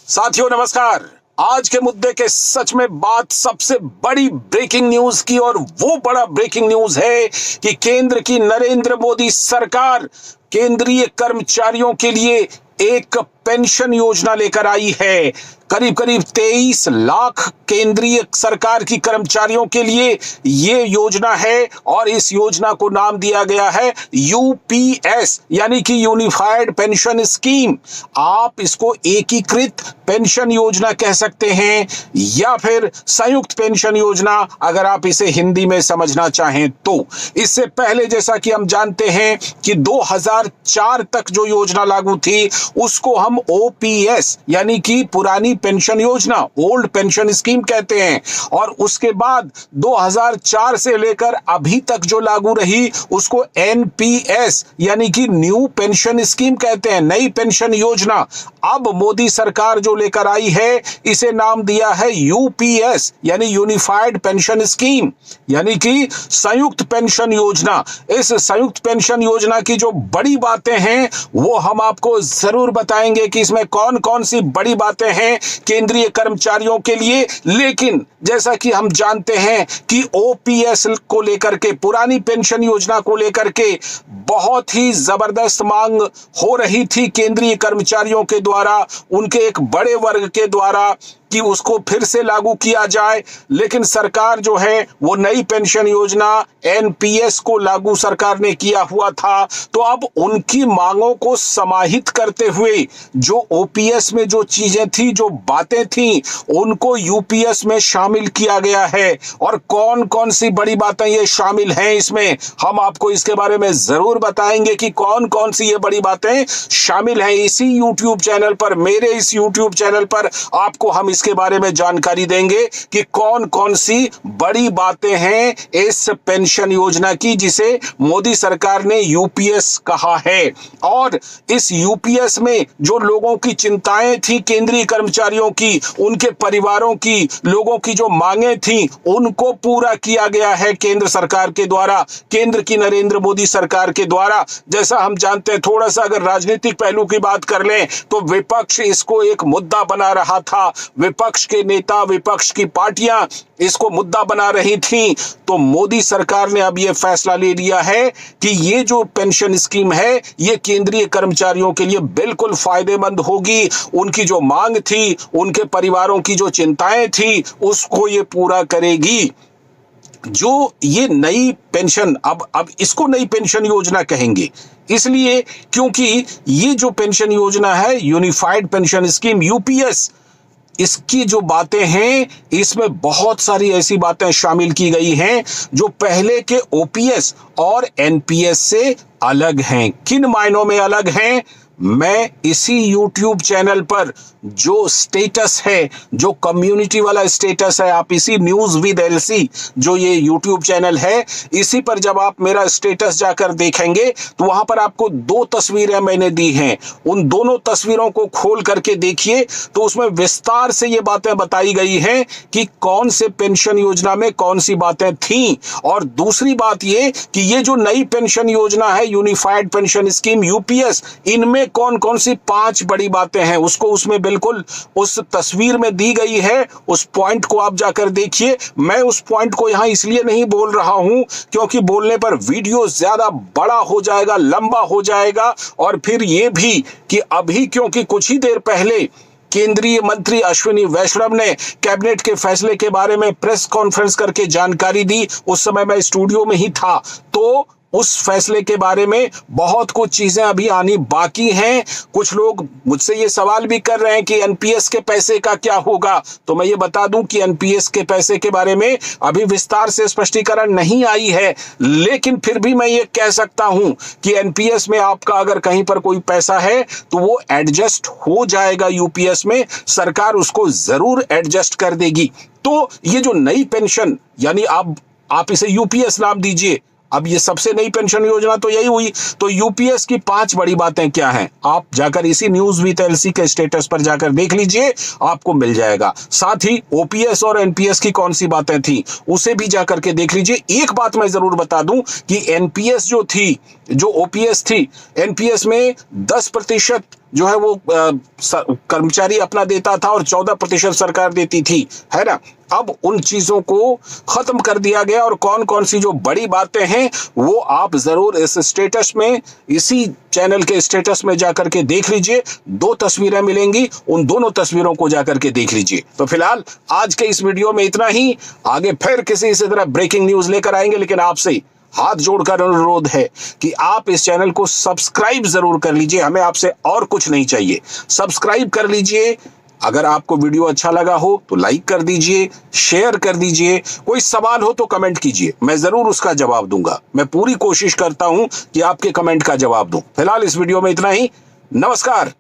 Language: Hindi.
साथियों नमस्कार। आज के मुद्दे के सच में बात सबसे बड़ी ब्रेकिंग न्यूज की, और वो बड़ा ब्रेकिंग न्यूज है कि केंद्र की नरेंद्र मोदी सरकार केंद्रीय कर्मचारियों के लिए एक पेंशन योजना लेकर आई है। करीब करीब 23 लाख केंद्रीय सरकार की कर्मचारियों के लिए ये योजना है, और इस योजना को नाम दिया गया है यूपीएस यानी कि यूनिफाइड पेंशन स्कीम। आप इसको एकीकृत पेंशन योजना कह सकते हैं या फिर संयुक्त पेंशन योजना, अगर आप इसे हिंदी में समझना चाहें तो। इससे पहले जैसा कि हम जानते हैं कि 2004 तक जो योजना लागू थी उसको हम ओपीएस यानी कि पुरानी पेंशन योजना, ओल्ड पेंशन स्कीम कहते हैं, और उसके बाद 2004 से लेकर अभी तक जो लागू रही उसको एनपीएस यानी कि न्यू पेंशन स्कीम कहते हैं, नई पेंशन योजना। अब मोदी सरकार जो लेकर आई है इसे नाम दिया है यूपीएस यानी यूनिफाइड पेंशन स्कीम यानी कि संयुक्त पेंशन योजना। इस संयुक्त पेंशन योजना की जो बड़ी बातें हैं वो हम आपको जरूर बताएंगे कि इसमें कौन कौन सी बड़ी बातें हैं केंद्रीय कर्मचारियों के लिए। लेकिन जैसा कि हम जानते हैं कि ओपीएस को लेकर के, पुरानी पेंशन योजना को लेकर के बहुत ही जबरदस्त मांग हो रही थी केंद्रीय कर्मचारियों के द्वारा, उनके एक बड़े वर्ग के द्वारा, कि उसको फिर से लागू किया जाए। लेकिन सरकार जो है वो नई पेंशन योजना एनपीएस को लागू सरकार ने किया हुआ था, तो अब उनकी मांगों को समाहित करते हुए जो ओपीएस में जो चीजें थी, जो बातें थी, उनको यूपीएस में शामिल किया गया है। और कौन कौन सी बड़ी बातें ये शामिल हैं इसमें, हम आपको इसके बारे में जरूर बताएंगे कि कौन कौन सी ये बड़ी बातें शामिल हैं। इसी यूट्यूब चैनल पर, मेरे इस यूट्यूब चैनल पर आपको हम इसके बारे में जानकारी देंगे कि कौन कौन सी बड़ी बातें हैं इस पेंशन योजना की जिसे मोदी सरकार ने यूपीएस कहा है। और इस यूपीएस में जो लोगों की चिंताएं थी, केंद्रीय कर्मचारियों की, उनके परिवारों की, लोगों की जो मांगें थी, उनको पूरा किया गया है केंद्र सरकार के द्वारा, केंद्र की नरेंद्र मोदी सरकार के द्वारा। जैसा हम जानते हैं, थोड़ा सा अगर राजनीतिक पहलू की बात कर लें तो विपक्ष इसको एक मुद्दा बना रहा था, विपक्ष के नेता, विपक्ष की पार्टियां इसको मुद्दा बना रही थी। तो मोदी सरकार ने अब यह फैसला ले लिया है कि ये जो पेंशन स्कीम है ये केंद्रीय कर्मचारियों के लिए बिल्कुल फायदेमंद होगी। उनकी जो मांग थी, उनके परिवारों की जो चिंताएं थी, उसको ये पूरा करेगी। जो ये नई पेंशन, अब इसको नई पेंशन योजना कहेंगे इसलिए क्योंकि ये जो पेंशन योजना है यूनिफाइड पेंशन स्कीम यूपीएस, इसकी जो बातें हैं इसमें बहुत सारी ऐसी बातें शामिल की गई हैं जो पहले के ओपीएस और एनपीएस से अलग हैं। किन मायनों में अलग हैं, मैं इसी YouTube चैनल पर जो स्टेटस है, जो कम्युनिटी वाला स्टेटस है, आप इसी न्यूज विद एलसी जो ये YouTube चैनल है, इसी पर जब आप मेरा स्टेटस जाकर देखेंगे तो वहां पर आपको 2 तस्वीरें मैंने दी हैं। उन दोनों तस्वीरों को खोल करके देखिए तो उसमें विस्तार से ये बातें बताई गई हैं कि कौन से पेंशन योजना में कौन सी बातें थीं। और दूसरी बात ये कि ये जो नई पेंशन योजना है यूनिफाइड पेंशन स्कीम यूपीएस, इनमें कौन कौन सी 5 बड़ी बातें हैं उसको उसमें बिल्कुल उस तस्वीर में दी गई है। उस पॉइंट को आप जाकर देखिए। मैं उस पॉइंट को यहां इसलिए नहीं बोल रहा हूं क्योंकि बोलने पर वीडियो ज्यादा बड़ा हो जाएगा, लंबा हो जाएगा। और फिर यह भी कि अभी क्योंकि कुछ ही देर पहले केंद्रीय मंत्री अश्विनी वैष्णव ने कैबिनेट के फैसले के बारे में प्रेस कॉन्फ्रेंस करके जानकारी दी, उस समय मैं स्टूडियो में ही था, तो उस फैसले के बारे में बहुत कुछ चीजें अभी आनी बाकी हैं। कुछ लोग मुझसे ये सवाल भी कर रहे हैं कि एनपीएस के पैसे का क्या होगा, तो मैं ये बता दूं कि एनपीएस के पैसे के बारे में अभी विस्तार से स्पष्टीकरण नहीं आई है। लेकिन फिर भी मैं ये कह सकता हूं कि एनपीएस में आपका अगर कहीं पर कोई पैसा है तो वो एडजस्ट हो जाएगा यूपीएस में, सरकार उसको जरूर एडजस्ट कर देगी। तो ये जो नई पेंशन, यानी आप इसे यूपीएस नाम दीजिए, अब ये सबसे नई पेंशन योजना तो यही हुई। तो यूपीएस की 5 बड़ी बातें क्या हैं, आप जाकर इसी न्यूज विद एलसी के स्टेटस पर जाकर देख लीजिए, आपको मिल जाएगा। साथ ही ओपीएस और एनपीएस की कौन सी बातें थी उसे भी जाकर के देख लीजिए। एक बात मैं जरूर बता दूं कि एनपीएस जो थी, जो ओपीएस थी, एनपीएस में 10% जो है वो कर्मचारी अपना देता था और 14% सरकार देती थी, है ना। अब उन चीजों को खत्म कर दिया गया और कौन कौन सी जो बड़ी बातें हैं वो आप जरूर इस स्टेटस में, इसी चैनल के स्टेटस में जाकर के देख लीजिए। 2 तस्वीरें मिलेंगी, उन दोनों तस्वीरों को जाकर के देख लीजिए। तो फिलहाल आज के इस वीडियो में इतना ही। आगे फिर किसी इसी तरह ब्रेकिंग न्यूज लेकर आएंगे, लेकिन आपसे हाथ जोड़कर अनुरोध है कि आप इस चैनल को सब्सक्राइब जरूर कर लीजिए। हमें आपसे और कुछ नहीं चाहिए, सब्सक्राइब कर लीजिए। अगर आपको वीडियो अच्छा लगा हो तो लाइक कर दीजिए, शेयर कर दीजिए। कोई सवाल हो तो कमेंट कीजिए, मैं जरूर उसका जवाब दूंगा। मैं पूरी कोशिश करता हूं कि आपके कमेंट का जवाब दूं। फिलहाल इस वीडियो में इतना ही। नमस्कार।